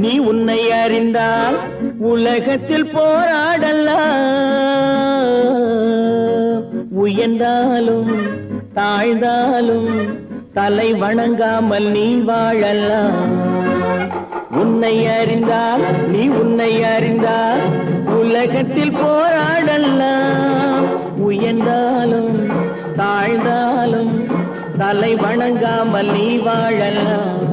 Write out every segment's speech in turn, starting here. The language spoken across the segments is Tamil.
நீ உன்னை அறிந்தால் உலகத்தில் போராடலாம். உயர்ந்தாலும் தாழ்ந்தாலும் தலை வணங்காமல் நீ வாழலாம். உன்னை அறிந்தால் நீ உன்னை அறிந்தால் உலகத்தில் போராடலாம். உயர்ந்தாலும் தாழ்ந்தாலும் தலை வணங்காமல் நீ வாழலாம்.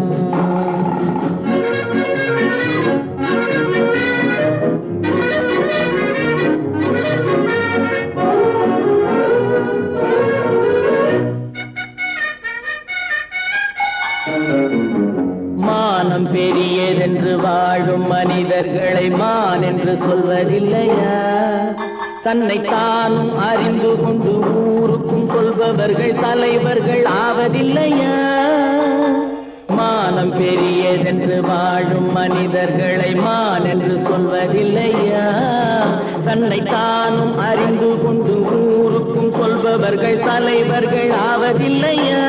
மானம் பெரியதென்று வாழும் மனிதர்களை மான் என்று சொல்வதில்லையா? தன்னை தானும் அறிந்து கொண்டு ஊருக்கும் சொல்பவர்கள் தலைவர்கள் ஆவதில்லையா? மானம் பெரியதென்று வாழும் மனிதர்களை மான் என்று சொல்வதில்லையா? தன்னை தானும் அறிந்து கொண்டு ஊருக்கும் சொல்பவர்கள் தலைவர்கள் ஆவதில்லையா?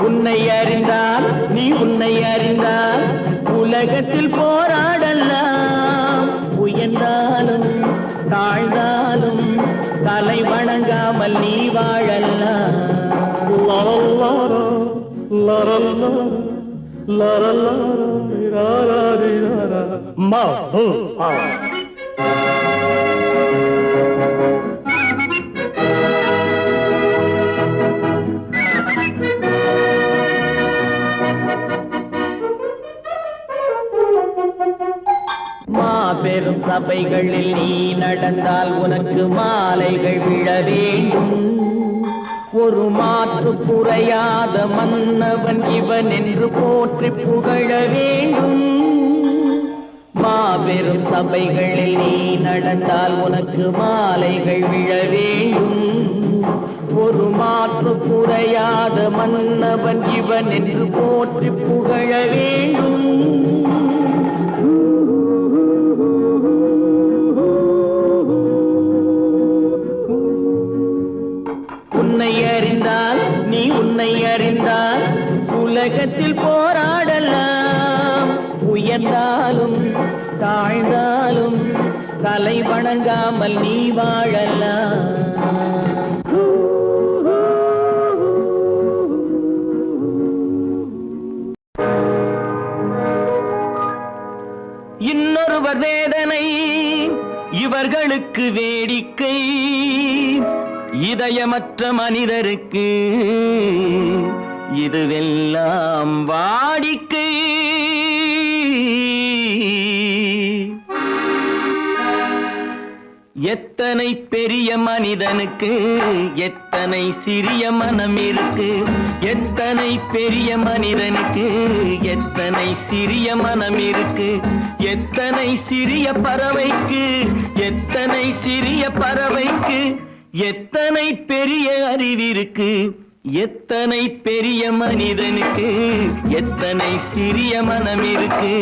உன்னை அறிந்தால் நீ உன்னை அறிந்தால் உலகத்தில் போராடலாம். உயர்ந்தாலும் தாழ்ந்தாலும் தலை வணங்காமல் நீ வாழலாம். மாபெரும் சபைகளில் நீ நடந்தால் உனக்கு மாலைகள் விழ வேண்டும். ஒரு மாற்று குறையாத மன்னவன் இவன் என்று போற்றி புகழ வேண்டும். மாபெரும் சபைகளில் நீ நடந்தால் உனக்கு மாலைகள் விழ வேண்டும். ஒரு மாற்று குறையாத மன்னவன் இவன் என்று போற்றி புகழ வேண்டும். உன்னை அறிந்தால் நீ உன்னை அறிந்தால் உலகத்தில் போராடலாம். உயர்ந்தாலும் தாழ்ந்தாலும் தலை வணங்காமல் நீ வாழலாம். இன்னொருவர் வேதனை இவர்களுக்கு வேடிக்கை. இதயமற்ற மனிதருக்கு இதுவெல்லாம் வாடிக்கை. எத்தனை பெரிய மனிதனுக்கு எத்தனை சிறிய மனம் இருக்கு. எத்தனை பெரிய மனிதனுக்கு எத்தனை சிறிய மனம் இருக்கு. எத்தனை சிறிய பறவைக்கு எத்தனை சிறிய பறவைக்கு எத்தனை பெரிய அறிவிருக்கு. எத்தனை பெரிய மனிதனுக்கு எத்தனை சிறிய மனம் இருக்கு.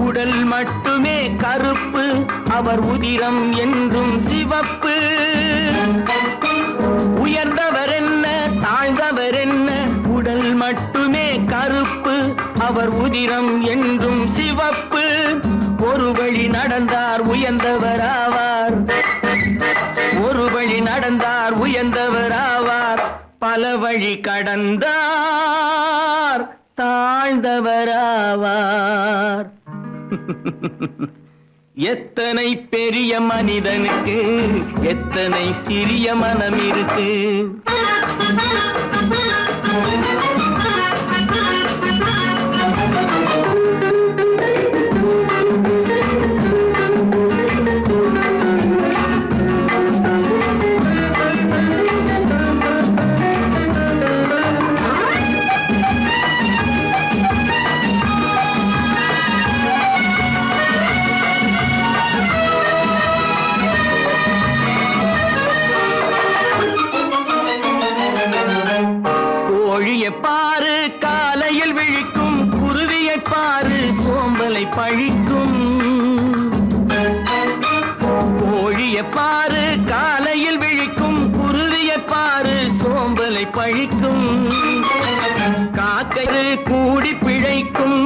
உடல் மட்டுமே கருப்பு, அவர் உதிரம் என்றும் சிவப்பு. உயர்ந்தவர் என்ன தாழ்ந்தவர் என்ன, உடல் மட்டுமே கருப்பு, அவர் உதிரம் என்றும் சிவப்பு. ஒரு வழி நடந்தார் உயர்ந்தவர் ஆவார், ஒரு வழி நடந்தார் உயர்ந்தவர் ஆவார். பல வழி கடந்தார் தாழ்ந்தவராவார். எத்தனை பெரிய மனிதனுக்கு எத்தனை சிறிய மனம் இருக்கு. கிளிய பாரு காலையில் விழிக்கும், குருவிய பாரு சோம்பலை பழிக்கும், காக்கை கூடி பிழைக்கும்,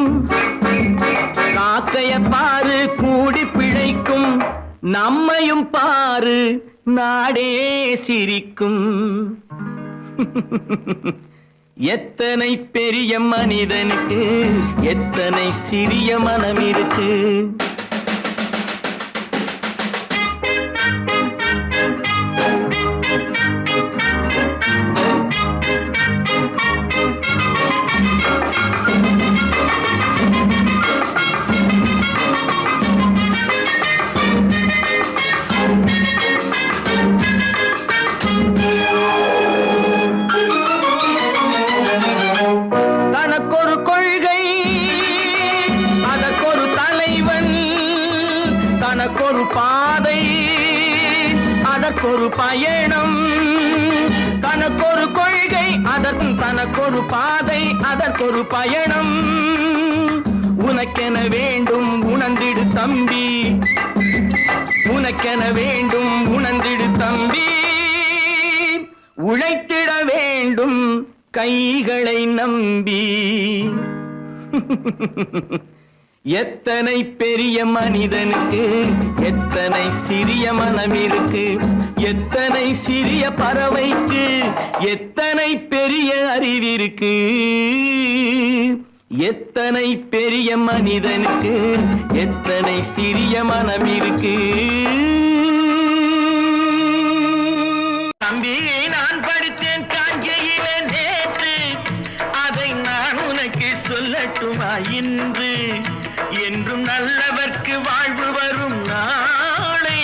காக்கைய பாரு கூடி பிழைக்கும், நம்மையும் பாரு நாடே சிரிக்கும். எத்தனை பெரிய மனிதனுக்கு எத்தனை சிறிய மனம் இருக்கு. தனக்கொரு கொள்கை அதற்கொரு தலைவன், தனக்கொரு பாதை அதற்கொரு பயணம், தனக்கொரு கொள்கை தனக்கொரு பாதை அதற்கொரு பயணம். உனக்கென வேண்டும் உணர்ந்திடு தம்பி, உனக்கென வேண்டும் உணர்ந்திடு தம்பி, உழைத்திட வேண்டும் கைகளை நம்பி. எத்தனை பெரிய மனிதனுக்கு எத்தனை சிறிய மனம் இருக்கு, எத்தனை சிறிய பறவைக்கு எத்தனை பெரிய அறிவிருக்கு. எத்தனை பெரிய மனிதனுக்கு எத்தனை சிறிய மனம் இருக்கு. தம்பி நான் படித்தேன் காஞ்சியிலே நேற்று, அதை நான் உனக்கு சொல்லட்டுமா இன்று. என்றும் நல்லவர்க்கு வாழ்வு வரும் நாளை,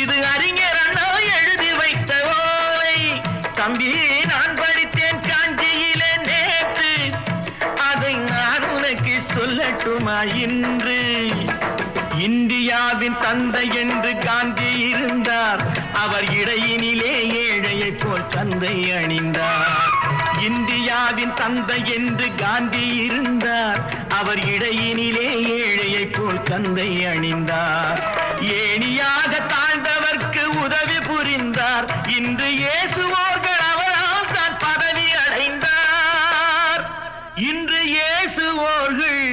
இது அறிஞர் அண்ணா எழுதி வைத்த ஓலை. தம்பி நான் படித்தேன் காஞ்சியிலே நேற்று, அதை நான் உனக்கு சொல்லட்டுமா இன்று. இந்தியாவின் தந்தை என்று காந்தி இருந்தார், அவர் இடையினிலே ஏழையை போல் தந்தை அணிந்தார். இந்தியாவின் தந்தை என்று காந்தி இருந்தார், அவர் இடையினிலே ஏழையை போல் தந்தை அணிந்தார். ஏணியாக தாழ்ந்தவர்க்கு உதவி புரிந்தார், இன்று இயேசுவோர்கள் அவரால் தான் பதவி அடைந்தார். இன்று இயேசுவோர்கள்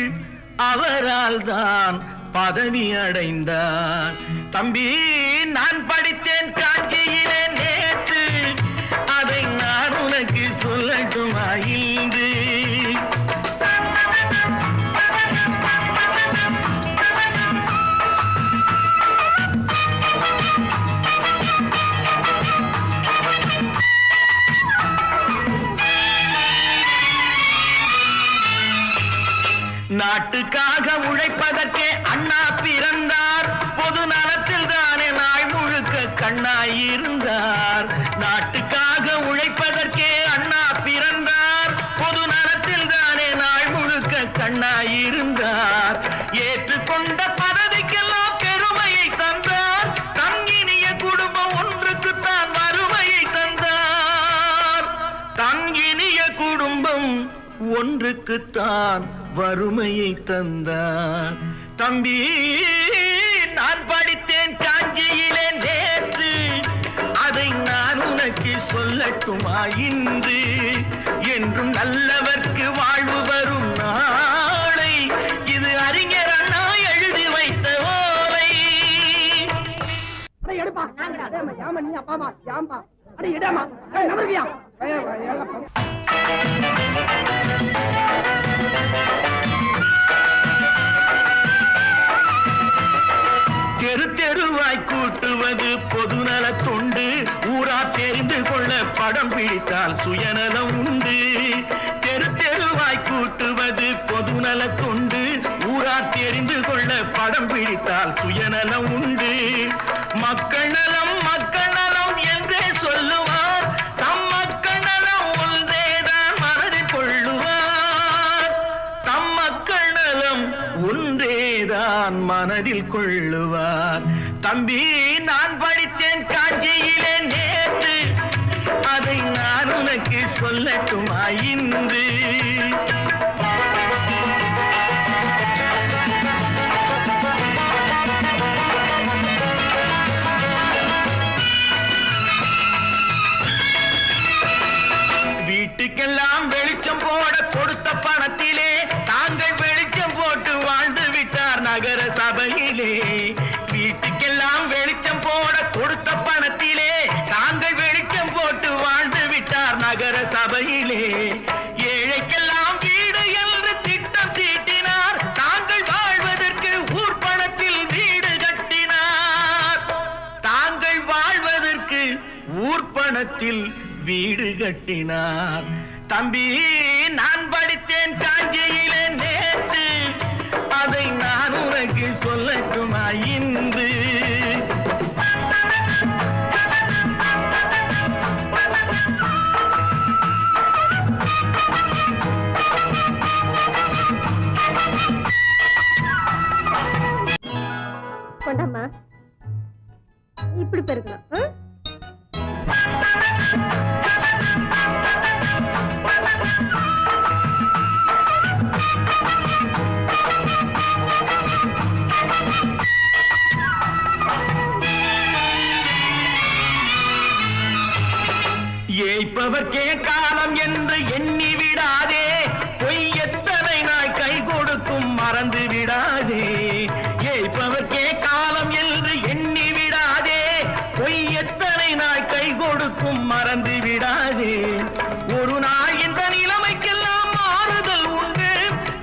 அவரால் தான் பதவி அடைந்தார். தம்பி நான் படித்தேன் காஞ்சியிலே நேற்று, அதை நான் உனக்கு சொல்லட்டுமா இன்று. நாட்டுக்காக உழைப்பதற்கே அண்ணா பிறந்தார், பொது நலத்தில் தானே நாள் முழுக்க கண்ணாயிருந்தார். நாட்டுக்காக உழைப்பதற்கே அண்ணா பிறந்தார், பொது நலத்தில் தானே நாள் முழுக்க கண்ணாயிருந்தார். ஏற்றுக்கொண்ட பதவிக்கெல்லாம் பெருமையை தந்தார், தங்கினிய குடும்பம் ஒன்றுக்குத்தான் வறுமையை தந்தார். தங்கினிய குடும்பம் ஒன்றுக்குத்தான் வறுமையை தந்தார். தம்பி நான் படித்தேன் காஞ்சியிலே நேற்று, அதை நான் உனக்கு சொல்லட்டுமா இன்று. என்றும் நல்லவர்க்கு வாழ்வு வரும் நாளை, இது அறிஞர் அண்ணா எழுதி வைத்த ஓலை. தெரு தெருவாய் கூட்டுவது பொதுநல தொண்டு, ஊரா தெரிந்து கொள்ள படம் பிடித்தால் சுயநலம் உண்டு. தெரு தெருவாய் கூட்டுவது பொதுநல தொண்டு, ஊரா தெரிந்து கொள்ள படம் பிடித்தால் சுயநலம் உண்டு. மக்கள் நலம் என்றே சொல்லுவார், தம் மக்கள் நலம் ஒன்றேதான் மனதில் கொள்ளுவார். தம் மக்கள் நலம் ஒன்றேதான் மனதில் கொள்ளுவார். தம்பி நான் படித்தேன் காஞ்சியிலே நேற்று, அதை நான் உனக்கு சொல்லட்டுமா இன்று. கொடுத்த பணத்திலே தாங்கள் வெளிச்சம் போட்டு வாழ்ந்து விட்டார் நகர சபையிலே. ஏழைக்கெல்லாம் வீடு என்று திட்டம் தீட்டினார். தாங்கள் வாழ்வதற்கு ஊர் பணத்தில் வீடு கட்டினார். தாங்கள் வாழ்வதற்கு ஊர் பணத்தில் வீடு கட்டினார். தம்பி, நான் படித்தேன் காஞ்சியிலே நேற்று, அதை நான் உனக்கு சொல்லட்டுமா இன்று? கொண்டம்மா, இப்படி பெருக்கலாம். ஏய்ப்பவர்க்கே காலம் என்று எண்ணி விடாதே, பொய் எத்தனை நாய் கை கொடுக்கும் மறந்து விடாதே. ஏய்ப்பவர்க்கே காலம் என்று எண்ணி விடாதே, பொய் எத்தனை நாய் கை கொடுக்கும் மறந்து விடாதே. ஒரு நாள் இந்த நிலைமைக்கெல்லாம் மாறுதல் உண்டு,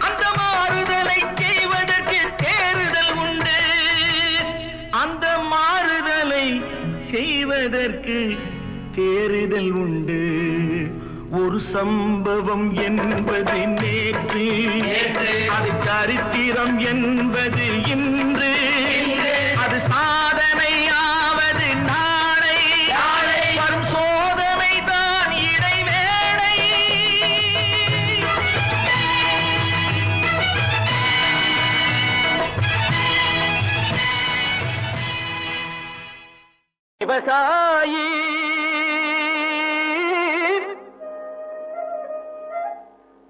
அந்த மாறுதலை செய்வதற்கு தேறுதல் உண்டு. அந்த மாறுதலை செய்வதற்கு தேறுதல் உண்டு. ஒரு சம்பவம் என்பது நேற்று, அது சரித்திரம் என்பது இன்று, அது சாதனையாவது நாளை, வரும் சோதனை தான் இடைவேளை. விவசாயி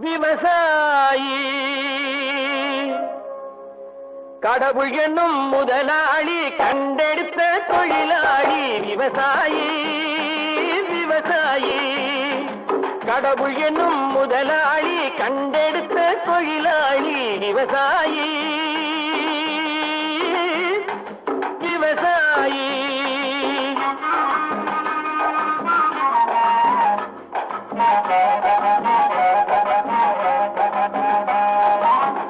விவசாயி கடவுள் என்னும் முதலாளி கண்டெடுத்த தொழிலாளி. விவசாயி விவசாயி கடவுள் என்னும் முதலாளி கண்டெடுத்த தொழிலாளி. விவசாயி விவசாயி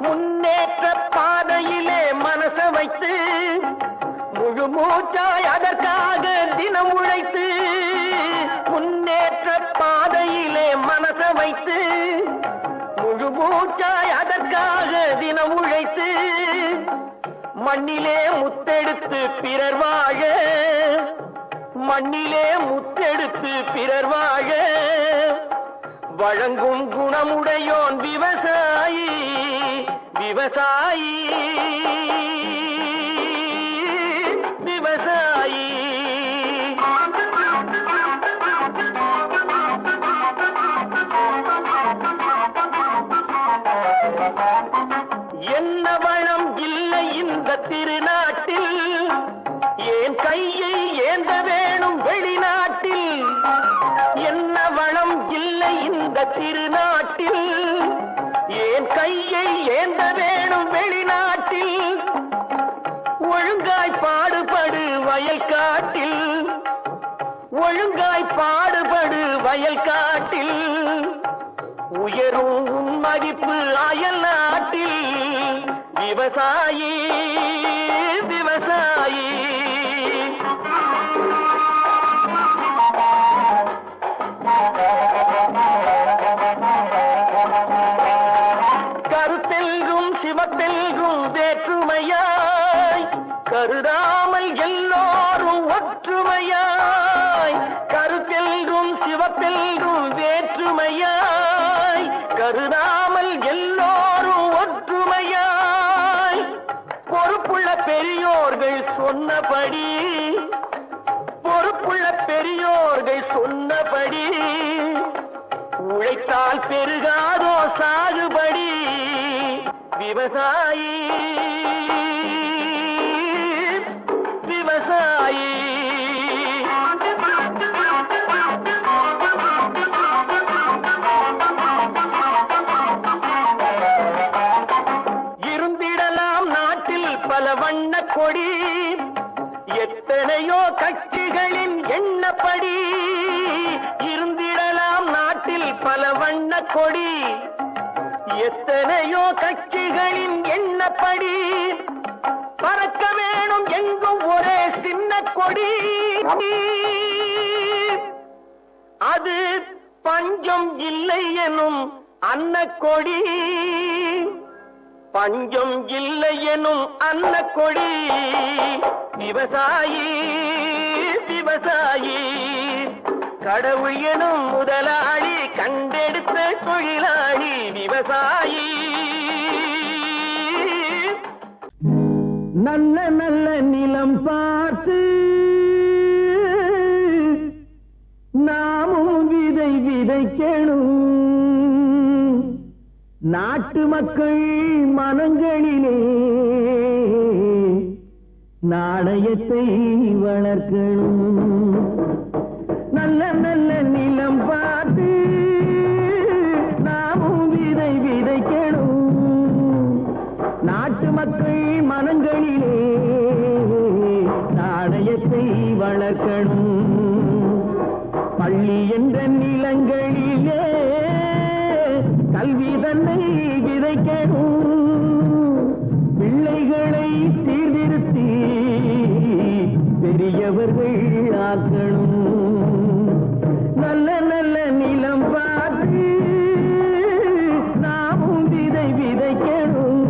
முன்னேற்ற பாதையிலே மனச வைத்து முழு மூச்சாய் அதற்காக தினம் உழைத்து. முன்னேற்ற பாதையிலே மனச வைத்து முழு மூச்சாய் அதற்காக தினம் உழைத்து. மண்ணிலே முத்தெடுத்து பிறர் வாழ, மண்ணிலே முத்தெடுத்து பிறர் வாழ வழங்கும் குணமுடையோன் விவசாயி. விவசாயி விவசாயி என்ன வளம் இல்லை இந்த திருநாட்டில், ஏன் கையை ஏந்த வேணும் வெளிநாட்டில். என்ன வளம் இல்லை இந்த திருநாட்டில், ஏன் கையை ஏந்த வேணும் வெளிநாட்டில். ஒழுங்காய் பாடுபடு வயல் காட்டில், ஒழுங்காய் பாடுபடு வயல் காட்டில். உயரும் உன் மதிப்பு அயல் நாட்டில். விவசாயி விவசாயி கருத்தெல்கும் சிவத்தெல்கும் வேற்றுமையாய் கருதாமல் எல்லோரும் ஒற்றுமையாய். கருத்தெல்கும் சிவத்தெல்கும் வேற்றுமையாய் கருதாமல் எல்லோரும் ஒற்றுமையாய். பொறுப்புள்ள பெரியோர்கள் சொன்னபடி, பொறுப்புள்ள பெரியோர்கள் சொன்னபடி உழைத்தால் பெருகாதோ சாகுபடி. விவசாயி விவசாயி இருந்திடலாம் நாட்டில் பல வண்ண கொடி. எத்தனையோ கட்சி கட்சிகளின் எண்ணப்படி இருந்திடலாம் நாட்டில் பல வண்ண கொடி. எத்தனையோ கட்சிகளின் எண்ணப்படி பறக்க வேணும் எங்கும் ஒரே சின்ன கொடி. அது பஞ்சம் இல்லை எனும் அன்னக்கொடி. பஞ்சம் இல்லை எனும் அன்னக்கொடி. விவசாயி விவசாயி கடவுள் எனும் முதலாளி கண்டெடுத்த தொழிலாளி விவசாயி. நல்ல நல்ல நிலம் பார்த்து நாமும் விதை விதைக்கணும். நாட்டு மக்கள் மனங்களிலே நாணயத்தை வளர்க்கணும். நல்ல நல்ல நிலம் பார்த்து நாமும் விதை விதைக்கணும். நாட்டு மக்கள் மனங்களிலே நாணயத்தை வளர்க்கணும். பள்ளி என்ற நிலங்களிலே கல்வி தன்னை விதைக்கணும். பிள்ளைகளை சீர்திருத்தி பெரியவர்கள் ஆக்கணும். நல்ல நல்ல நிலம் பார்த்து நாமும் விதை விதைக்கணும்.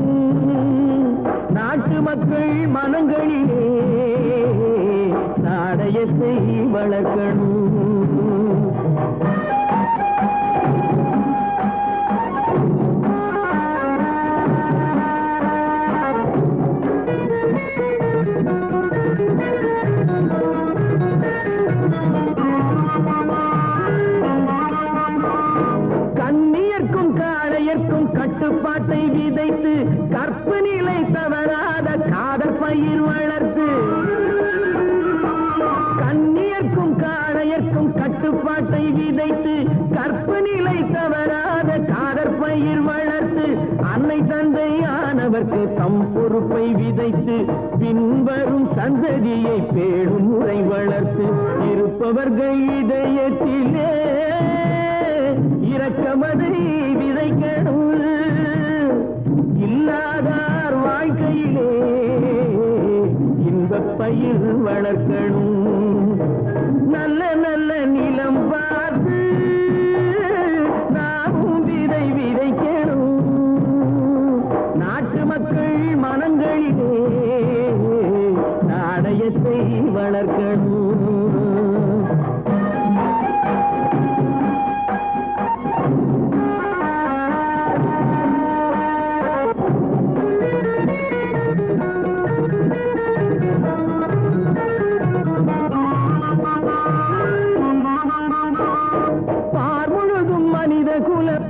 நாட்டு மக்கள் மனங்களிலே நாணயத்தை வளர்க்கணும். கண்ணியர்க்கும் காளையர்க்கும் கட்டுப்பாட்டை விதைத்து கற்பு நிலை தவறாத காதல் பயிர் வளர்த்து. கண்ணியர்க்கும் காளையர்க்கும் கட்டுப்பாட்டை விதைத்து கற்பு நிலை தவறாத காதல் பயிர் வளர்த்து. அன்னை தந்தையானவர்க்கு தம் பொறுப்பை விதைத்து பின்வரும் சந்ததியை பேடும் முறை வளர்த்து. இருப்பவர்கள் இதயத்திலே இரக்கமதை விதைக்கணும். இல்லாதார் வாழ்க்கையிலே இன்பப் பயிர் வளர்க்கணும். நல்ல நல்ல நிலம் பார்த்து நாமும் விதை விதைக்கணும். நாட்டு மக்கள் மனங்களிலே நாணயத்தை வளர்க்கணும்.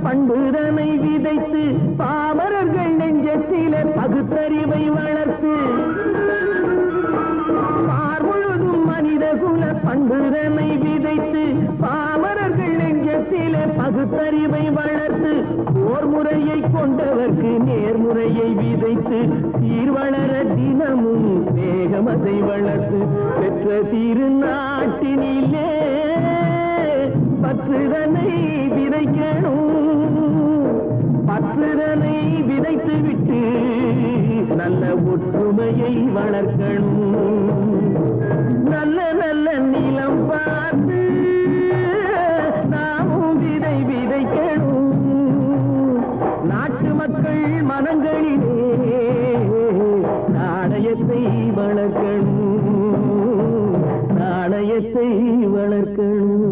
பண்புதனை விதைத்து பாமரர்கள் நெஞ்சத்திலே பகுத்தறிவை வளர்த்து. பார்முழுதும் மனித குல பண்புதனை விதைத்து பாமரர்கள் நெஞ்சத்திலே பகுத்தறிவை வளர்த்து. ஓர் முறையை கொண்டவர்க்கு நேர்முறையை விதைத்து சீர்வளர தினமும் வேகமதை வளர்த்து. பெற்ற திருநாட்டினிலே பற்றுதனை விதைக்கணும். பற்றுதனை விதைத்து விட்டு நல்ல ஒற்றுமையை வளர்க்கணும். நல்ல நல்ல நிலம் பார்த்து நாமும் விதை விதைக்கணும். நாட்டு மக்கள் மனங்களிலே நாணயத்தை வளர்க்கணும். நாணயத்தை வளர்க்கணும்.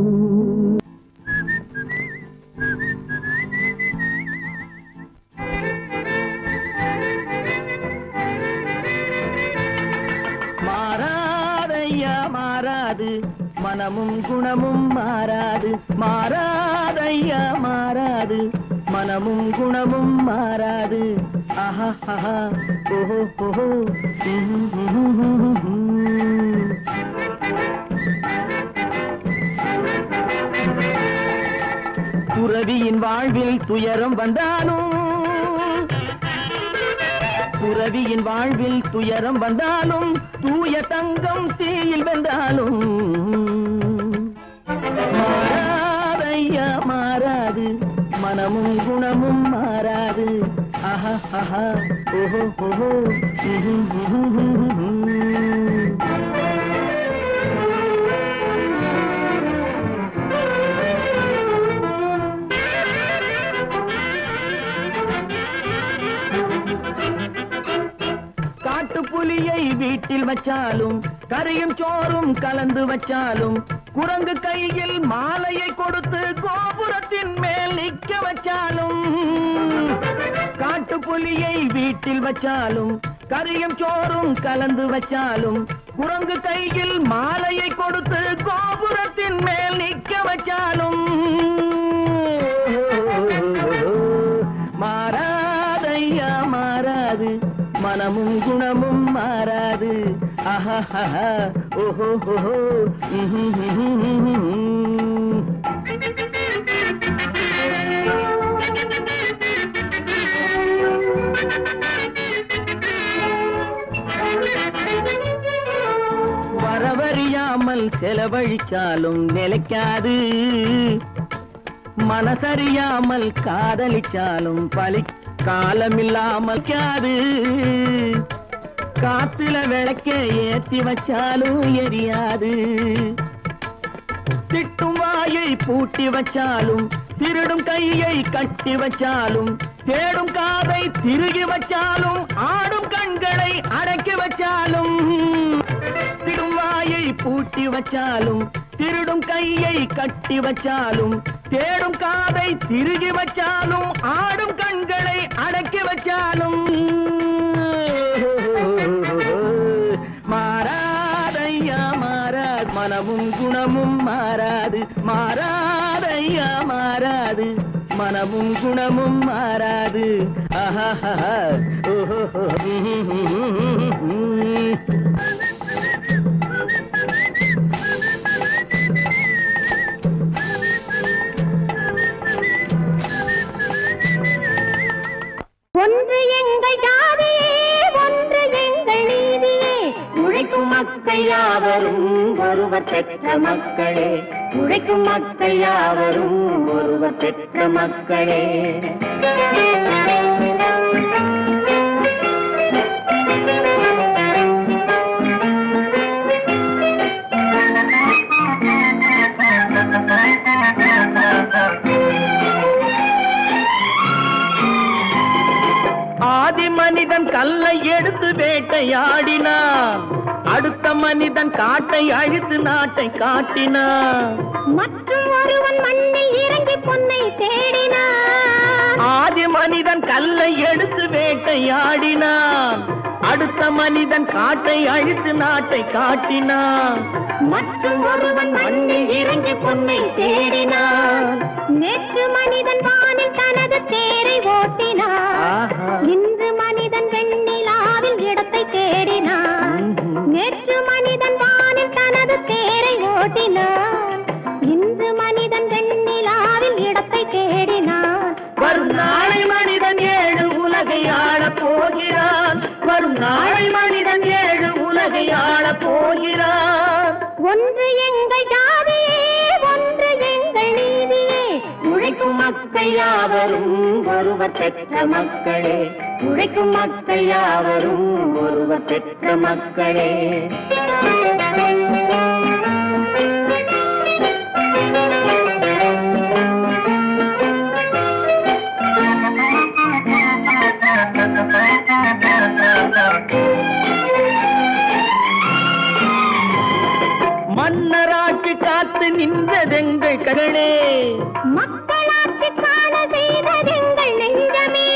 மாறாது மனமும் குணமும் மாறாது. மாறாதையா மாறாது மனமும் குணமும் மாறாது. ஆஹா ஆஹா ஓஹோ ஓஹோ. துறவியின் வாழ்வில் துயரம் வந்தாலும் துறவியின் வாழ்வில் துயரம் வந்தாலும் தூய தங்கம் தீயில் வென்றாலும் மாறாதையா மாறாது மனமும் குணமும் மாறாது ஆஹா ஆஹா ஓஹோ ஓஹோ புலியை வீட்டில் வச்சாலும் கரையும் சோறும் கலந்து வச்சாலும் குரங்கு கையில் மாலையை கொடுத்து கோபுரத்தின் மேல் நிற்க வச்சாலும் காட்டு புலியை வீட்டில் வச்சாலும் கரையும் சோறும் கலந்து வச்சாலும் குரங்கு கையில் மாலையை கொடுத்து கோபுரத்தின் மேல் நிற்க வச்சாலும் மாறாதையா மாறாது மனமும் குணமும் மாறாது ஆஹா ஓஹோ ஓஹோ வரவறியாமல் செலவழிச்சாலும் நிலைக்காது மனசறியாமல் காதலிச்சாலும் பலி காலமில்லாமல் காது காத்துல விளக்க ஏத்தி வச்சாலும் எரியாது திட்டும் வாயை பூட்டி வச்சாலும் திருடும் கையை கட்டி வச்சாலும் தேடும் காதை திருகி வச்சாலும் ஆடும் கண்களை அடக்கி வச்சாலும் திடும் வாயை பூட்டி வச்சாலும் திருடும் கையை கட்டி வச்சாலும் தேடும் காதை திருகி வச்சாலும் ஆடும் கண்களை அடக்கி வச்சாலும் மாறாதையா மாறாது மனமும் குணமும் மாறாது மாறாதையா மாறாது மனமும் குணமும் மாறாது ஆஹா ஓஹோ ஒன்று எங்கள் ஜாதியே ஒன்று எங்கள் நீதியே உழைக்கும் மக்கள் யாவரும் ஒருவர் பெற்ற மக்களே உழைக்கும் மக்கள் யாவரும் ஒருவர் பெற்ற மக்களே ஆதி மனிதன் கல்லை எடுத்து வேட்டையாடினான் அடுத்த மனிதன் காட்டை அழித்து நாட்டை காட்டினான் மற்றும் ஒருவன் மண்ணில் இறங்கி பொன்னை தேடினான் ஆதி மனிதன் கல்லை எடுத்து வேட்டையாடினான் அடுத்த மனிதன் காட்டை அழித்து நாட்டை காட்டினான் மற்றும் ஒருவன் மண்ணில் இறங்கி பொன்னை தேடினான் நேற்று மனிதன் வானில் தனது தேரை ஓட்டினான் இன்று மனிதன் வெண்ணிலாவில் இடத்தை தேடினான் நேற்று மனிதன் வானில் தனது தேரை ஓட்டினான் இன்று மனிதன் வெண்ணிலாவில் இடத்தை தேடினான் வரும் நாளை மனிதன் 7 உலகை ஆளப் போகிறான் வரும் நாளை மனிதன் 7 உலகை ஆளப் போகிறான் ஒன்று எங்கள் ஜாதியே ஒன்று எங்கள் நீதியே உழைக்கும் மக்கள் யாவரும் ஒருவர் பெற்ற மக்களே உழைக்கும் மக்கள் யாவரும் ஒருவர் பெற்ற மக்களே மன்னராட்சி காத்து நின்றதெங்கள் கரணே மக்களாட்சி காண செய்ததெங்கள் நெஞ்சமே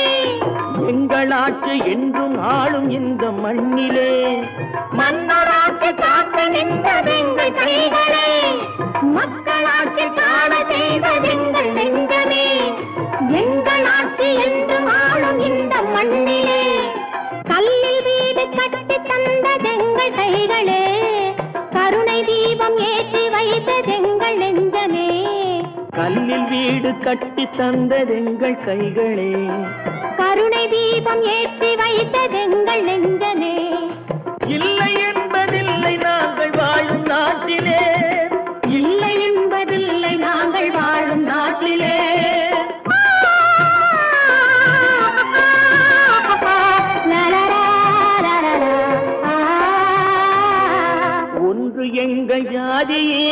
எங்களாட்சி என்றும் ஆளும் இந்த மண்ணிலே மன்னராட்சி காத்து நின்றதெங்கள் கைகளே மக்களாட்சி காண செய்ததெங்கள் நெஞ்சமே எங்களாட்சி என்றும் ஆளும் இந்த மண்ணிலே கல்லில் வீடு கட்டி தந்ததெங்கள் கைகளே கருணை தீபம் ஏற்றி வைத்ததெங்கள் நெஞ்சமே கல்லில் வீடு கட்டி தந்ததெங்கள் கைகளே கருணை தீபம் ஏற்றி வைத்ததெங்கள் நெஞ்சமே. இல்லை என்பதில்லை நாங்கள் வாழும் நாட்டிலே, இல்லை என்பதில்லை நாங்கள் வாழும் நாட்டிலே. ஒன்று எங்கள் ஜாதியே,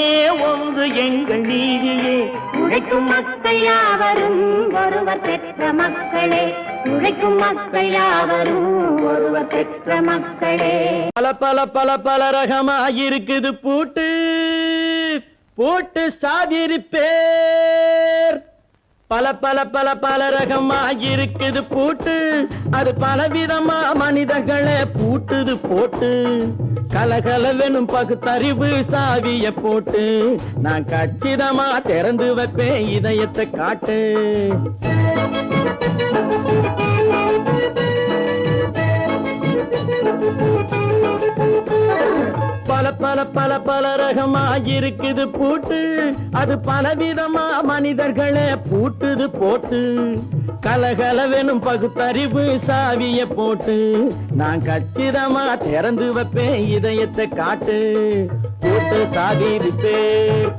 ஒன்று எங்கள் நீதியே. உழைக்கும் மக்கள் யாவரும் ஒருவர் பெற்ற மக்களே, உழைக்கும் மக்கள் யாவரும் ஒருவர் பெற்ற மக்களே. பல பல பல பல ரகமாயிருக்குது பூட்டு, பூட்டு சாதிருப்பேர். பல பல பல பல ரகமாயிருக்குது பூட்டு, அது பலவிதமா மனிதர்களை பூட்டுது போட்டு. கலகலவெனும் பகுத்தறிவு சாவிய போட்டு, நான் கச்சிதமா திறந்து வைப்பேன் இதயத்தை காட்டு. பல பல பல பல ரகமாயிருக்குது பூட்டு, அது பலவிதமா மனிதர்களை பூட்டுது போட்டு. கலகலவெனும் பகுத்தறிவு சாவிய போட்டு, நான் கச்சிதமா திறந்து வைப்பேன் இதயத்தை காட்டு. போட்டு சாதிருப்பேன்.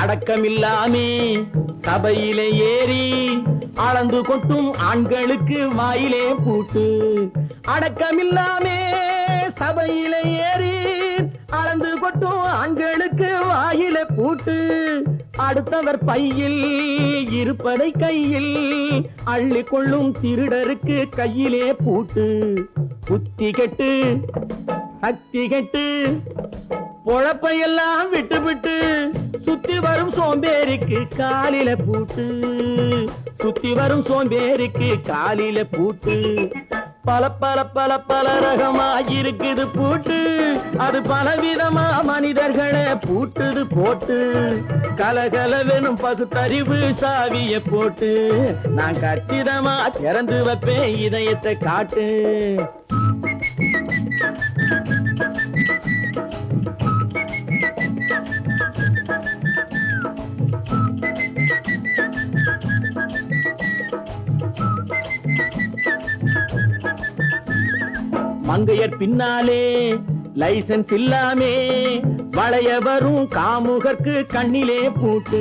அடக்கமில்லாமே சபையிலே ஏறி அளந்து கொட்டும் ஆண்களுக்கு வாயிலே பூட்டு. அடக்கமில்லாமே சபையிலே ஏறி அளந்து கொட்டும் ஆண்களுக்கு வாயிலே பூட்டு. அடுத்தவர் பையில் இருப்பதை கையில் அள்ளி கொள்ளும் திருடருக்கு கையிலே பூட்டு. புத்தி கெட்டு சக்தி கெட்டு பொழப்பையெல்லாம் விட்டு விட்டு சுத்தி வரும் சோம்பேறிக்கு காலில பூட்டு. சுத்தி வரும் சோம்பேறிக்கு காலில பூட்டு. பல பல பல பல ரகமாயிருக்குது பூட்டு, அது பலவிதமா மனிதர்களை பூட்டுது போட்டு. கலகலவெனும் பகுத்தறிவு சாவிய போட்டு, நான் கச்சிதமா திறந்து வைப்பேன் இதயத்தை காட்டு. மங்கையர் பின்னாலே லைசன்ஸ் இல்லாமே வளைய வரும் காமுகர்க்கு கண்ணிலே பூட்டு.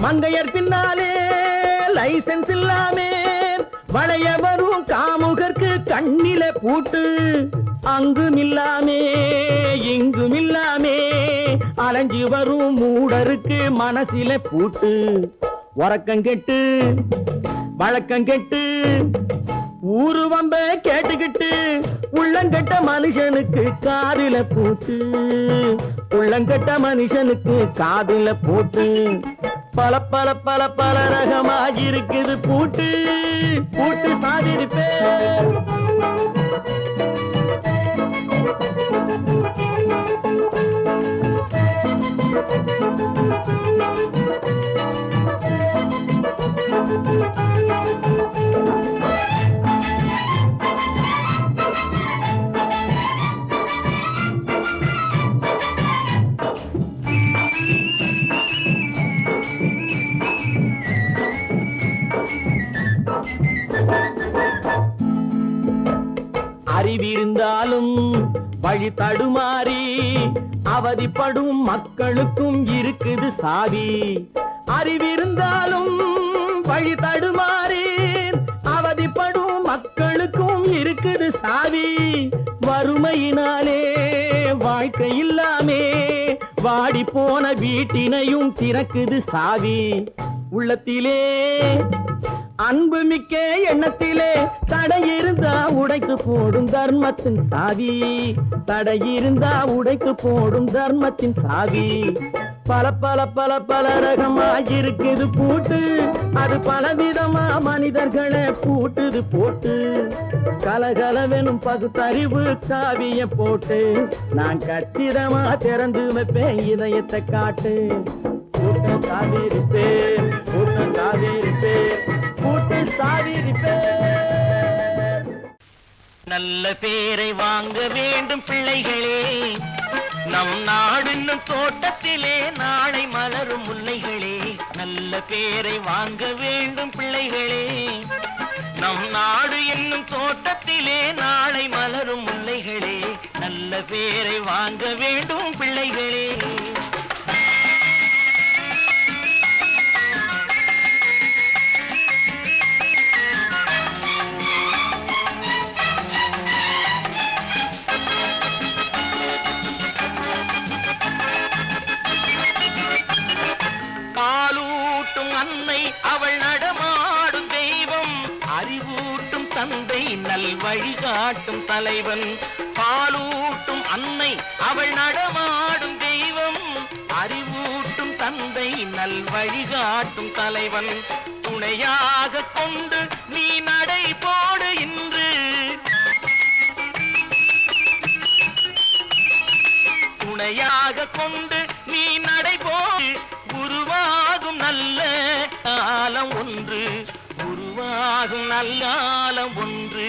மங்கையர் பின்னாலே லைசன்ஸ் இல்லாமே வளைய வரும் காமுகர்க்கு கண்ணிலே பூட்டு. அங்கும் இல்லாமே இங்கும் இல்லாமே அலைஞ்சு வரும் மூடருக்கு மனசிலே பூட்டு. உறக்கம் கெட்டு வழக்கம் கெட்டு ஊரு வம்ப கேட்டுக்கிட்டு உள்ளங்கட்ட மனுஷனுக்கு காதில பூட்டு. உள்ளங்கட்ட மனுஷனுக்கு காதில பூட்டு. பல பல பல பல ரகமாயிருக்குது பூட்டு, பூட்டு சாதிருப்பேன். அறிவிருந்தாலும் வழி தடுமாறி அவதிப்படும் மக்களுக்கும் இருக்குது சாவி. அறிவிருந்தாலும் வழி தடுமாறி அவதிப்படும் மக்களுக்கும் இருக்குது சாவி. வறுமையினாலே வாழ்க்கை இல்லாமே வாடி போன வீட்டினையும் திறக்குது சாவி. உள்ளத்திலே அன்பு மிக்க எண்ணத்திலே தடையிருந்தா உடைத்து போடும் தர்மத்தின் சாவி. தடையிருந்தா உடைத்து போடும் தர்மத்தின் சாவி. பல பல பல பல ரகமா இருக்குது பூட்டு, அது பலவிதமா மனிதர்களை பூட்டுது போட்டு. கலகலவெனும் பகுத்தறிவு காவிய போட்டு, நான் கச்சிதமா திறந்து வைப்பேன் இதயத்தை காட்டு. கூட்டம் சாவிரிப்பேன், கூட்டம் சாவிரிப்பேன், கூட்டம் சாவிரிப்பேன். நல்ல பேரை வாங்க வேண்டும் பிள்ளைகளே, நம் நாடு இன்னும் தோட்டத்திலே நாளை மலரும் முல்லைகளே. நல்ல பேரை வாங்க வேண்டும் பிள்ளைகளே, நம் நாடு என்னும் தோட்டத்திலே நாளை மலரும் முல்லைகளே. நல்ல பேரை வாங்க வேண்டும் பிள்ளைகளே. பாலூட்டும் அன்னை அவள் நடமாடும் தெய்வம், அறிவூட்டும் தந்தை நல் வழிகாட்டும் தலைவன். பாலூட்டும் அன்னை அவள் நடமாடும் தெய்வம், அறிவூட்டும் தந்தை நல் வழிகாட்டும் தலைவன். துணையாக கொண்டு நீ நடை போடு இன்று, துணையாக கொண்டு நீ நடை போடு. உருவாகும் நல்ல காலம் ஒன்று, உருவாகும் நல்ல காலம் ஒன்று.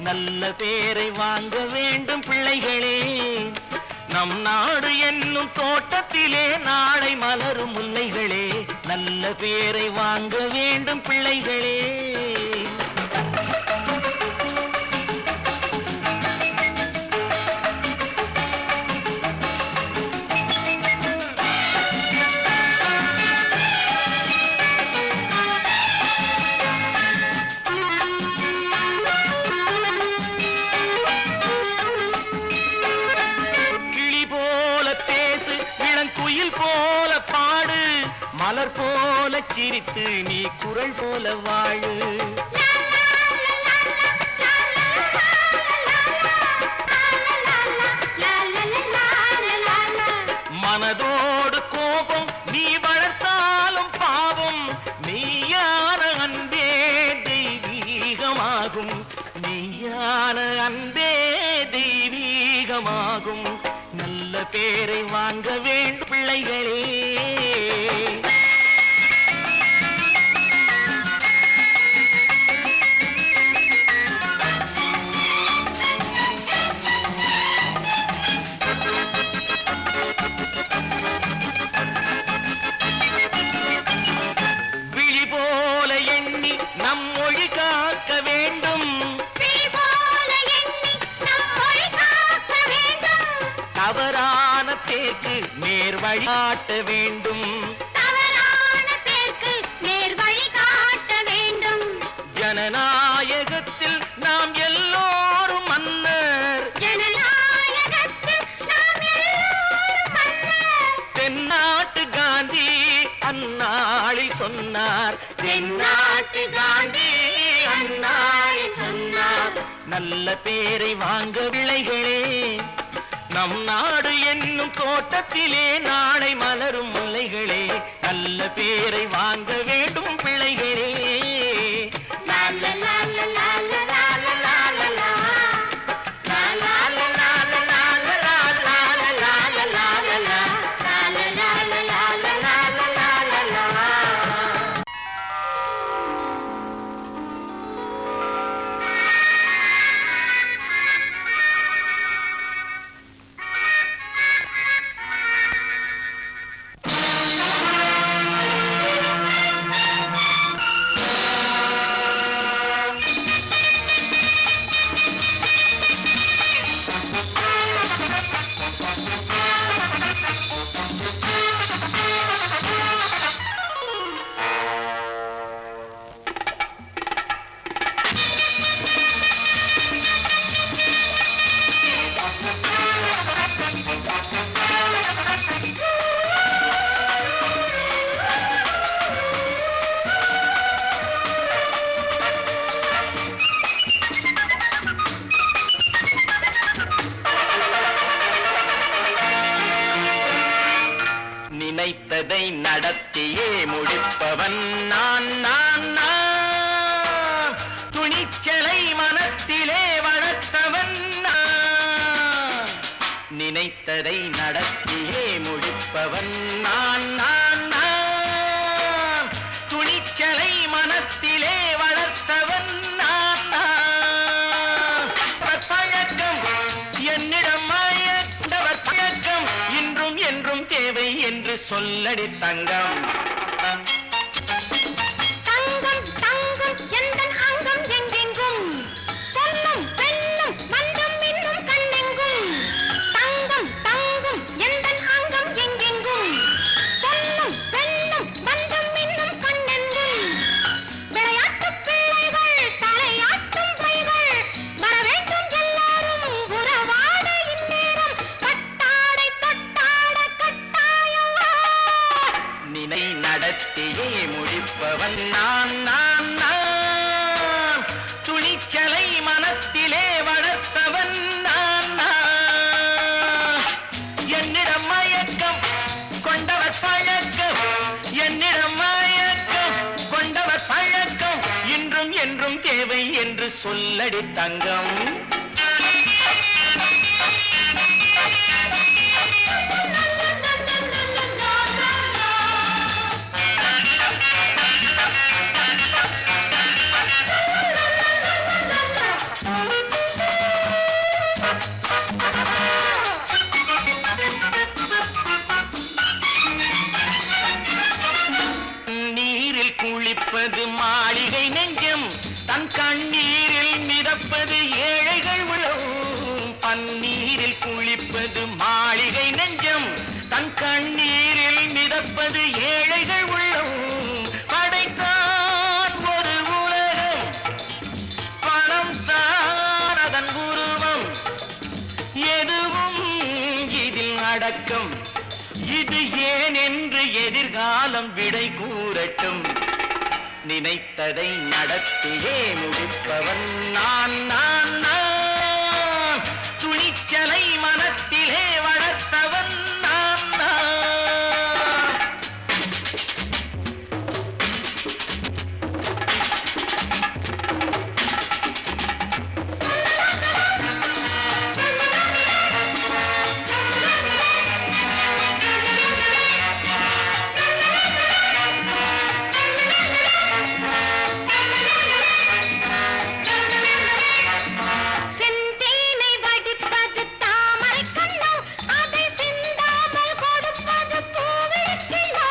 நல்ல பேரை வாங்க வேண்டும் பிள்ளைகளே, நம் நாடு என்னும் தோட்டத்திலே நாளை மலரும் முல்லைகளே. நல்ல பேரை வாங்க வேண்டும் பிள்ளைகளே. போல பாடு, மலர் போல சிரித்து நீ குரல் போல வாழு. மனதோடு கோபம் நீ வளர்த்தாலும் பாவம், மெய்யான அன்பே தெய்வீகமாகும், மெய்யான அன்பே தெய்வீகமாகும். நல்ல பேரை வாங்க வேண்டும் பிள்ளைகளே. விழி போல எண்ணி நம் மொழி காக்க வேண்டும், தவறான பேருக்கு நேர் வழிகாட்ட வேண்டும், தவறான பேருக்கு நேர் வழிகாட்ட வேண்டும். ஜனநாயகத்தில் நாம் எல்லோரும் மன்னர், ஜனநாயகத்தில் நாம் எல்லோரும் மன்னர். தென்னாட்டு காந்தி அந்நாளில் சொன்னார், தென்னாட்டு காந்தி அந்நாளில் சொன்னார். நல்ல பேரை வாங்க பிள்ளைகளே, நம் நாடு என்னும் தோட்டத்திலே நாளை மலரும் முல்லைகளே. நல்ல பேரை வாங்க வேண்டும் பிள்ளைகளே. நினைத்ததை நடத்தியே முடிப்பவன் நான் நான் நான். துணிச்சலை மனத்திலே வளர்த்தவன் நான். நினைத்ததை நடத்தியே முடிப்பவன் நான் நான் நான். துணிச்சலை மனத்திலே வளர்த்தவன் நான் நான். பழக்கம் என்னிடம் மாயவர் பழக்கம் இன்றும் என்றும் தேவை என்று சொல்லடி தங்கம். தங்கம் தங்கம் எந்தன் அங்கம் எங்கெங்கும் பொன்னும் பெண்ணும் மண்டும் இன்னும் கண்ணெங்கும். தங்கம் தங்கம் எந்தன் அங்கம் எங்கெங்கும் பொன்னும் பெண்ணும் மண்டும் இன்னும் கண்ணெங்கும். விளையாட்டு பிள்ளைகள் தலையாட்டும் பைகள் வர வேண்டும் எல்லாரும் உறவாட இந்நேரம் பட்டாடை தொட்டாட கட்டாயவா. நினை நடத்தியே முடிப்பவன் நான் நான் நான். துணிச்சலை மனத்திலே வளர்த்தவன் நான் நான். என்னிடம் மயக்கம் கொண்டவர் பழக்கம். என்னிடம் மயக்கம் கொண்டவர் பழக்கம் இன்றும் என்றும் தேவை என்று சொல்லடி தங்கம். நீரில் குளிப்பது மாளிகை நெஞ்சம். தன் கண்ணீரில் மிதப்பது ஏழைகள் உளம். பன்னீரில் குளிப்பது மாளிகை நெஞ்சம். தன் கண்ணீரில் மிதப்பது ஏழைகள் உள்ளம். படைத்தான் ஒரு உலகம் பணம் தான் அதன் உருவம். எதுவும் இதில் அடக்கம். இது ஏன் என்று எதிர்காலம் விடை கூறட்டும். நினைத்ததை நடத்தியே முடிப்பவன் நான் நான் நான். துணிச்சலை மனத்திலே வளர்த்தவன் நான் நான். செந்தேனை வடிப்பது தாமரை கண்ணோ அதை சிந்தாமல் கொடுப்பது பூவிழக்கிலோ.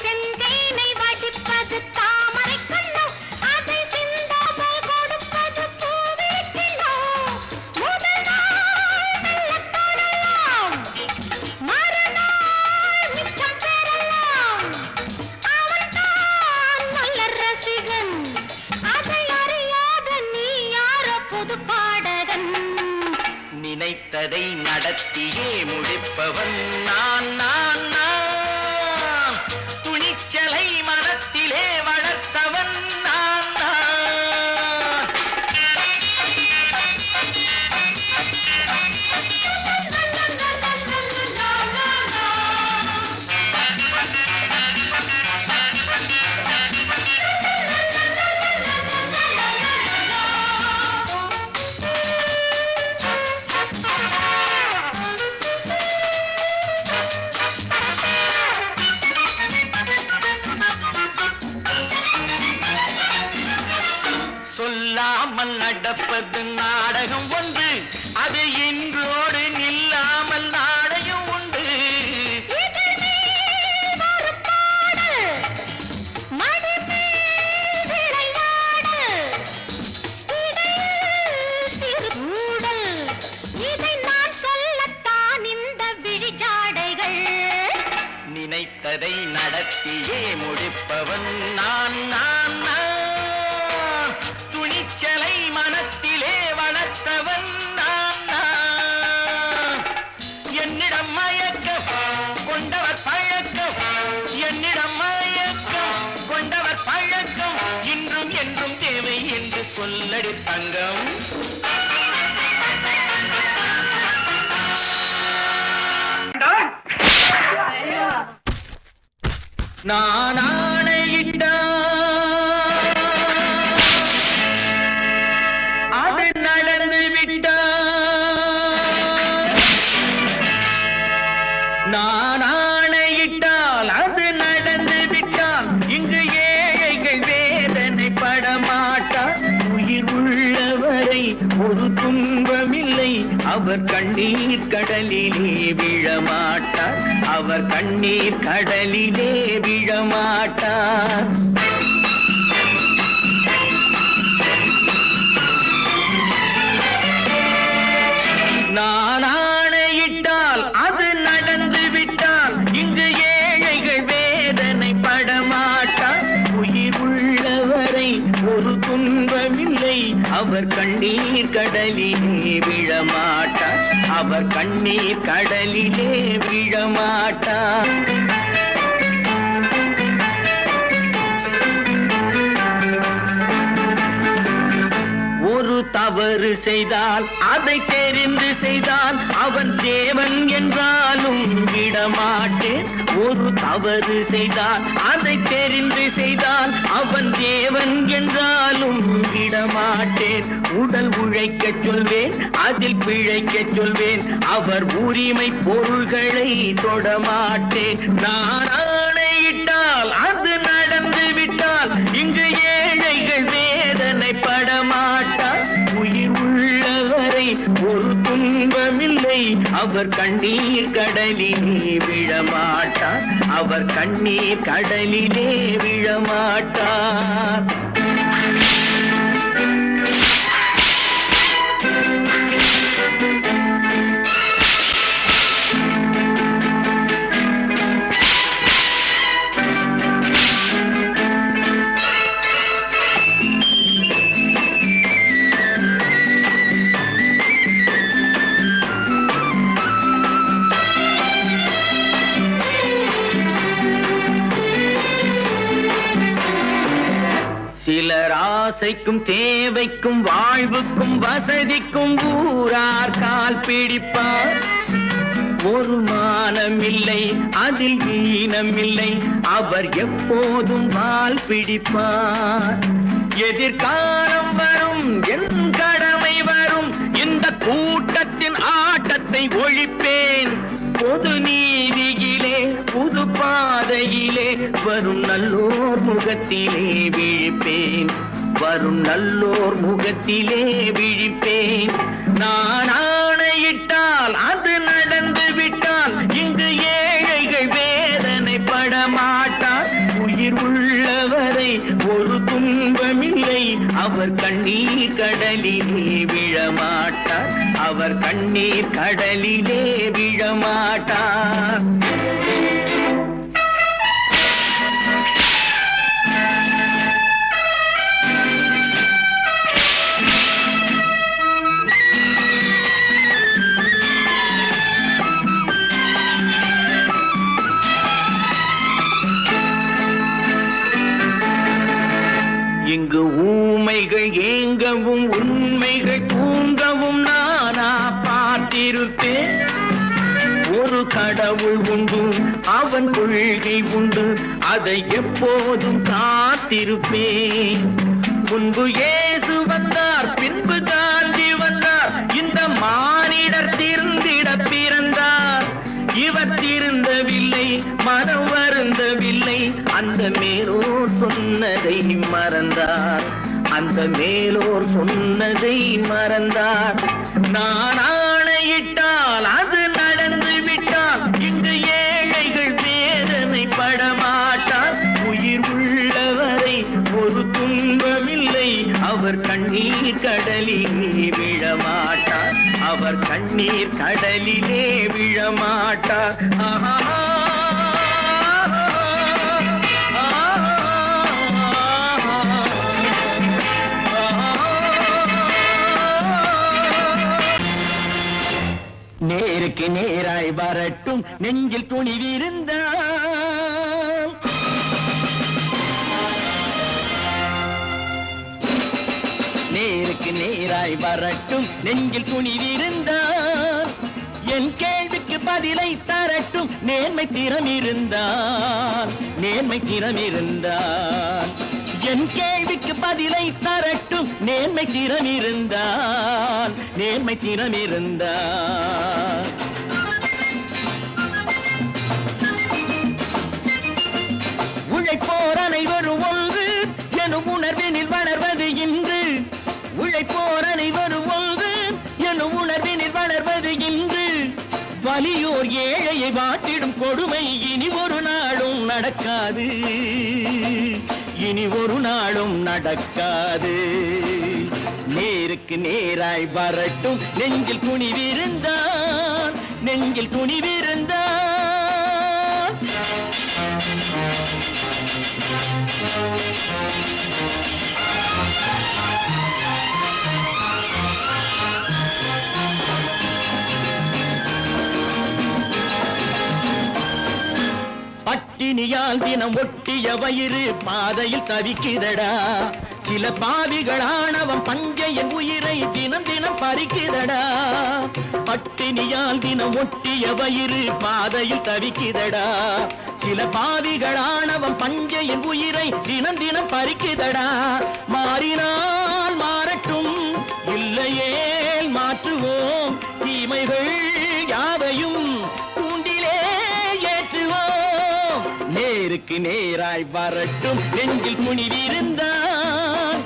செந்தேனை வடிப்பது தாமரை கண்ணோ அதை சிந்தாமல் கொடுப்பது பூவிழக்கிலோ. முதல் நாள் மெல்லத் தொடலாம் மறுநாள் மிச்சம் பெறலாம். அவன்தான் நல்ல ரசிகன் அதை அறியாத நீ யாரோ புது பாடகன். நினைத்ததை நடத்தியே முடிப்பவன் நான் நான் நான். துணிச்சலை மனத்திலே வளர்த்தவன் நான் நான். சொல்லாமல் நடப்பது நாடகம் ஒன்று. அது இன்றோடு நில்லாமல் நாடையும் உண்டு. இதழ் மேல் ஒரு பாடு, மடி மேல் விளையாடு, இடையில் சிறு ஊடல். இதை நான் சொல்லத்தான் இந்த விழிஜாடைகள். நினைத்ததை நடத்தியே முடிப்பவன் நான் நான் நான். துணிச்சலை மனத்திலே வளர்த்தவன் நான் நான். என்னிடம் மயக்கம் கொண்டவர் பழக்கம். என்னிடம் மயக்கம் கொண்டவர் பழக்கம் இன்றும் என்றும் தேவை என்று சொல்லடி தங்கம். நான் ஆணையிட்டால் அது நடந்து விட்டால், நான் ஆணையிட்டால் அது நடந்து விட்டால், இங்கு ஏழைகள் வேதனைப்பட மாட்டார். உயிர் உள்ளவரை ஒரு துன்பமில்லை, அவர் கண்ணீர் கடலிலே விழமாட்டார், அவர் கண்ணீர் கடலிலே விழமாட்டார். நான் ஆணையிட்டால் அது நடந்து விட்டால், இங்கு ஏழைகள் வேதனைப்பட மாட்டார். உயிர் உள்ளவரை ஒரு துன்பமில்லை, அவர் கண்ணீர் கடலிலே விழமாட்டார், அவர் கண்ணீர் கடலிலே விழமாட்டார். ஒரு தவறு செய்தால் அதை தெரிந்து செய்தால் அவன் தேவன் என்றாலும் விடமாட்டேன். ஒரு தவறு செய்தால் அதை தெரிந்து செய்தால் அவன் தேவன் என்றாலும் விடமாட்டேன். உடல் உழைக்கச் சொல்வேன், அதில் பிழைக்கச் சொல்வேன், அவர் உரிமை பொருள்களை தொடமாட்டேன். நான் ஆணையிட்டால் அது நடந்து விட்டால், இங்கு ஏழைகள் வேதனைப்பட மாட்டார். உயிர் உள்ளவரை ஒரு துன்பமில்லை, அவர் கண்ணீர் கடலிலே விழமாட்டார், அவர் கண்ணீர் கடலிலே விழமாட்டார். சிலர் ஆசைக்கும் தேவைக்கும் வாழ்வுக்கும் வசதிக்கும் ஊரார் கால் பிடிப்பார். ஒரு மானமில்லை, அதில் ஈனமில்லை, அவர் எப்போதும் வால் பிடிப்பார். எதிர்காலம் வரும், என் கடமை வரும், இந்த கூட்டத்தின் ஆட்டத்தை ஒழிப்பேன். பொது நீதியிலே புது பாதையிலே வரும் நல்லோர் முகத்திலே விழிப்பேன், வரும் நல்லோர் முகத்திலே விழிப்பேன். நான் ஆணையிட்டால் அது நடந்து விட்டால், இங்கு ஏழைகள் வேதனைப்பட மாட்டார். உயிர் உள்ளவரை ஒரு துன்பமில்லை, அவர் கண்ணீர் கடலிலே விழமாட்டார், அவர் கண்ணீர் கடலிலே விழமாட்டார். இங்கு ஊமைகள் ஏங்கவும் உண்மைகள் தூங்கவும் நானா பார்த்திருப்பேன். ஒரு கடவுள் உண்டு, அவன் கொள்கை உண்டு, அதை எப்போதும் காத்திருப்பேன். முன்பு இயேசு வந்தார், பின்பு காந்தி வந்தார், இந்த மானிடர் திருந்திட பிறந்தார். இவர் திருந்தவில்லை, மனம் வருந்தவில்லை, அந்த மேலோர் சொன்னதை மறந்தார், அந்த மேலோர் சொன்னதை மறந்தார். நான் ஆணையிட்டால் அது நடந்து விட்டால், இங்கு ஏழைகள் வேதனைப்பட மாட்டார். உயிர் உள்ளவரை ஒரு துன்பமில்லை, அவர் கண்ணீர் கடலிலே விழமாட்டார், அவர் கண்ணீர் கடலிலே விழமாட்டார். ஆஹா. நேருக்கு நேராய் வரட்டும், நெஞ்சில் துணிவிருந்தால். நேருக்கு நேராய் வரட்டும், நெஞ்சில் துணிவிருந்தால். என் கேள்விக்கு பதிலை தரட்டும் நேர்மை திறம் இருந்தால் என் கேள்விக்கு பதிலை தரட்டும் நேர்மை திறம் இருந்தால் உழைப்போர் அனைவரும் ஒன்று எனும் உணர்வினில் வளர்வது இன்று உழைப்போர் அனைவரும் ஒன்று எனும் உணர்வினில் வளர்வது இன்று வலியோர் ஏழையை வாட்டிடும் கொடுமை இனி ஒரு நாளும் நடக்காது நேருக்கு நேராய் வரட்டும் நெஞ்சில் துணிவிருந்தான் பட்டினியால் தினம் ஒட்டிய வயிறு பாதையில் தவிக்குதடா சில பாவிகளானவன் பஞ்சையின் உயிரை தினம் பறிக்குதடா பட்டினியால் தினம் ஒட்டிய வயிறு பாதையில் தவிக்குதடா சில பாவிகளானவன் பஞ்சையின் உயிரை தினம் பறிக்குதடா மாறினால் மாறட்டும் இல்லையேல் மாற்றுவோம் தீமைகள் யாவையும் நேருக்கு நேராய் வரட்டும் நெஞ்சில் துணிவிருந்தான்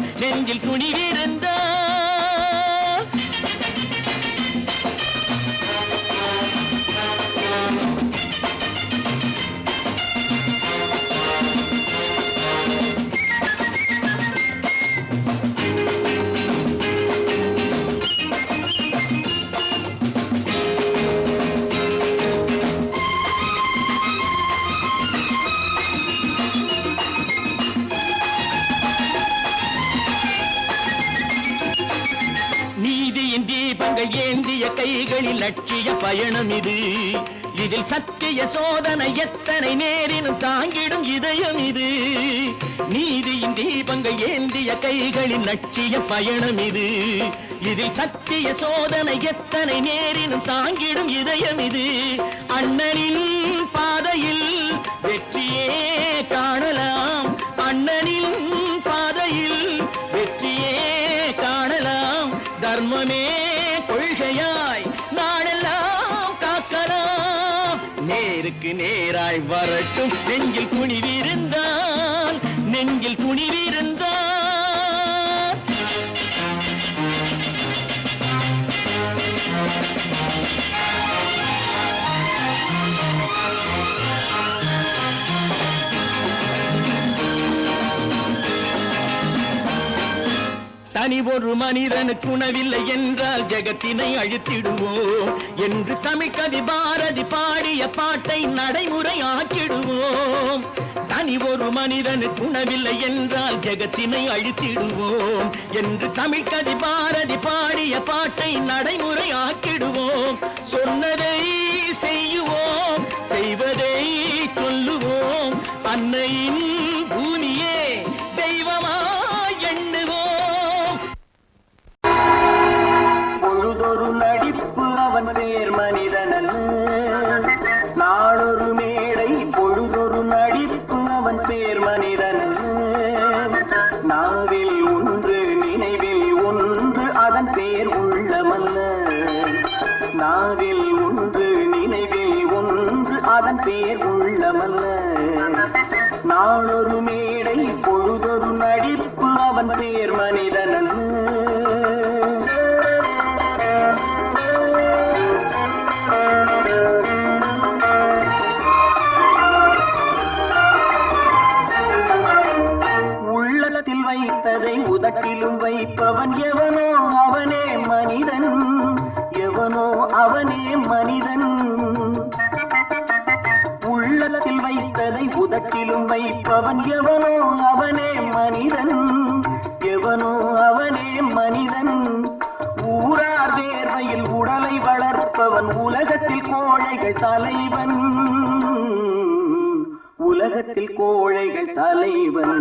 தீபங்கள் ஏந்திய கைகளில் லட்சிய பயணம் இது இதில் சத்திய சோதனை எத்தனை நேரினும் தாங்கிடும் இதயம் இது நீதியின் தீபங்கள் ஏந்திய கைகளில் லட்சிய பயணம் இது இதில் சத்திய சோதனை எத்தனை நேரினும் தாங்கிடும் இதயம் இது அண்ணனின் பாதையில் வெற்றியே காணலாம் அண்ணனின் பாதையில் வெற்றியே காணலாம் தர்மமே கொள்கையாய் நாளெல்லாம் காக்கலாம் நேருக்கு நேராய் வரட்டும் நெஞ்சில் துணிவிருந்தான் தனி ஒரு மனிதனுக்கு உணவில்லை என்றால் ஜெகத்தினை அழித்திடுவோம் என்று தமிழ்கவி பாரதி பாடிய பாட்டை நடைமுறையாக்கிடுவோம் தனி ஒரு மனிதனுக்கு உணவில்லை என்றால் ஜெகத்தினை அழித்திடுவோம் என்று தமிழ்கவி பாரதி பாடிய பாட்டை நடைமுறையாக்கிடுவோம் சொன்னதை செய்யுவோம் செய்வதை சொல்லுவோம் அன்னையின் பூமியே தெய்வமா எண்ணுவோம் பொழுதொரு நடிப்பு அவன் பேர் மனிதனல்ல நாளொரு மேடை பொழுதொரு நடிப்பு அவன் பேர் மனிதனல்ல நாவில் ஒன்று நினைவில் ஒன்று அதன் பேர் உள்ளமல்ல நாவில் ஒன்று நினைவில் ஒன்று அதன் பேர் உள்ளமல்ல நாளொரு மேடை பொழுதொரு நடிப்பு அவன் பேர் மனிதனல்ல உள்ளத்தில் வைத்ததை உதட்டிலும் வைப்பவன் எவனோ அவனே மனிதன் எவனோ அவனே மனிதன் உள்ளத்தில் வைத்ததை உதட்டிலும் வைப்பவன் எவனோ அவனே மனிதன் எவனோ அவனே மனிதன் ஊரார் வேர்வையில் உடலை வளர்ப்பவன் உலகத்தில் கோழைகள் தலைவன் உலகத்தில் கோழைகள் தலைவன்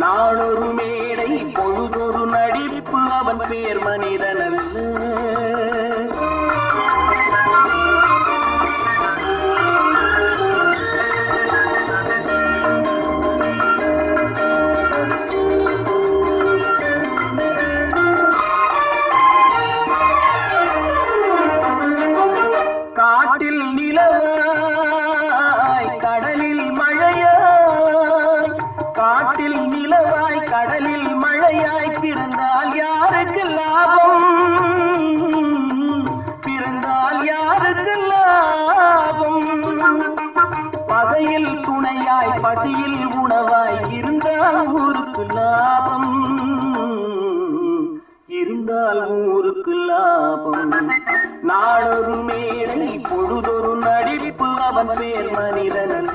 நாளொரு மேடை பொழுதொரு நடிப்பு அவன் பேர் மனிதனல்ல பகையில் துணையாய் பசியில் உணவாய் இருந்தால் ஊருக்கு லாபம், இருந்தால் ஊருக்கு லாபம். நாளொரு மேடை பொழுதொரு நடிப்பு அவன் பேர் மனிதன்.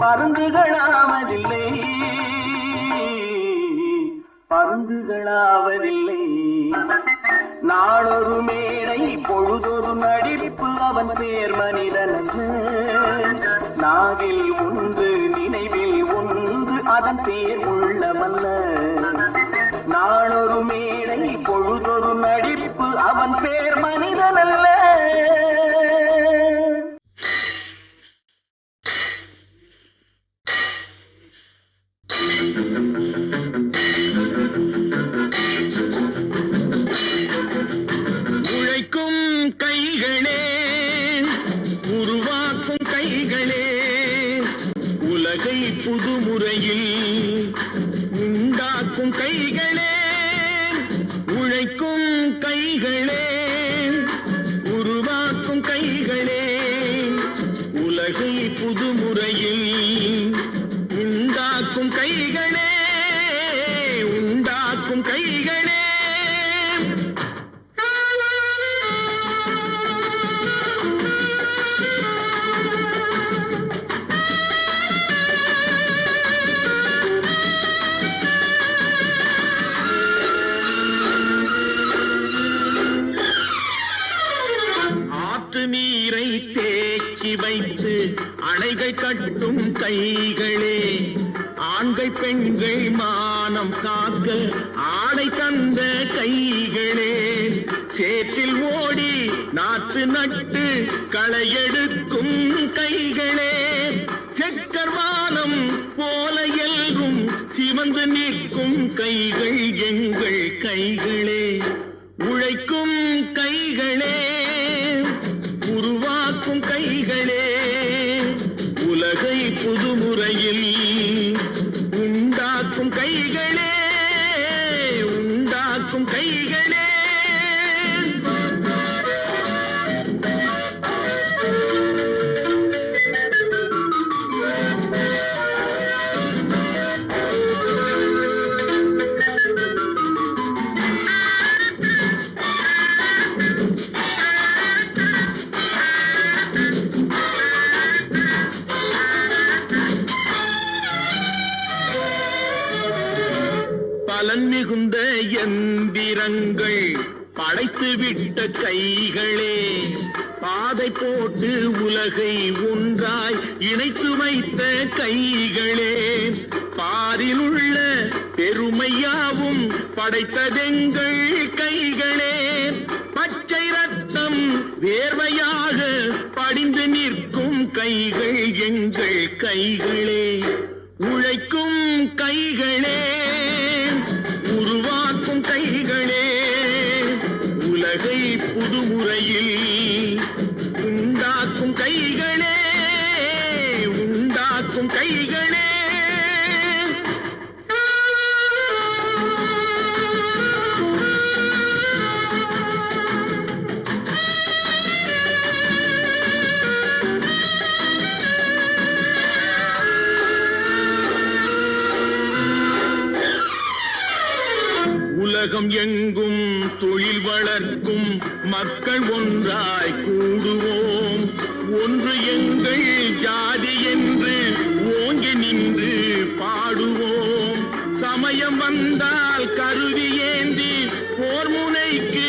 பருந்துகளாவதில்லை, பருந்துகளாவதில்லை. நாளொரு மேடை பொழுதொரு நடிப்பு அவன் பேர் மனிதன். நாவில் ஒன்று நினைவில் ஒன்று அதன் பேர் உள்ளமல்ல. நாளொரு மேடை பொழுதொரு நடிப்பு அவன் பேர் மனிதன் அல்ல. உழைக்கும் கைகளே, உருவாக்கும் கைகளே, உலகை புதுமுறையில் உண்டாக்கும் கைகளே. உழைக்கும் கைகளே, உருவாக்கும் கைகளே, உலகை புதுமுறையில் உண்டாக்கும் கைகளே, உண்டாக்கும் கைகளே. நீரை தேக்கி வைத்து அணைகள் கட்டும் கைகளே, ஆண்கள் பெண்கள் மானம் காக்க ஆடை தந்த கைகளே, சேற்றில் ஓடி நாற்று நட்டு களையெடுக்கும் கைகளே, செக்கர்வானம் போல எல்லும் சிவந்து நிற்கும் கைகள் எங்கள் கைகளே. உழைக்கும் கைகளே, உருவாக்கும் கைகளே, உலகை புதுமுறையில் உண்டாக்கும் கைகளே, உண்டாக்கும் கைகளே. பலன் மிகுந்த எந்திரங்கள் படைத்து விட்ட கைகளே, பாதை போட்டு உலகை ஒன்றாய் இணைத்து வைத்த கைகளே, பாரில் உள்ள பெருமையாவும் படைத்ததெங்கள் கைகளே, பச்சை ரத்தம் வேர்வையாக படிந்து நிற்கும் கைகள் எங்கள் கைகளே. உழைக்கும் கைகளே, உருவாக்கும் கைகளே, உலகை புதுமுறையில் உண்டாக்கும் கைகளே, உண்டாக்கும் கைகளே. உலகம் எங்கும் தொழில் வளர்க்கும் மக்கள் ஒன்றாய் கூடுவோம், ஒன்று எங்கள் ஜாதி என்று ஓங்கி நின்று பாடுவோம். சமயம் வந்தால் கருவி ஏந்தி போர் முனைக்கு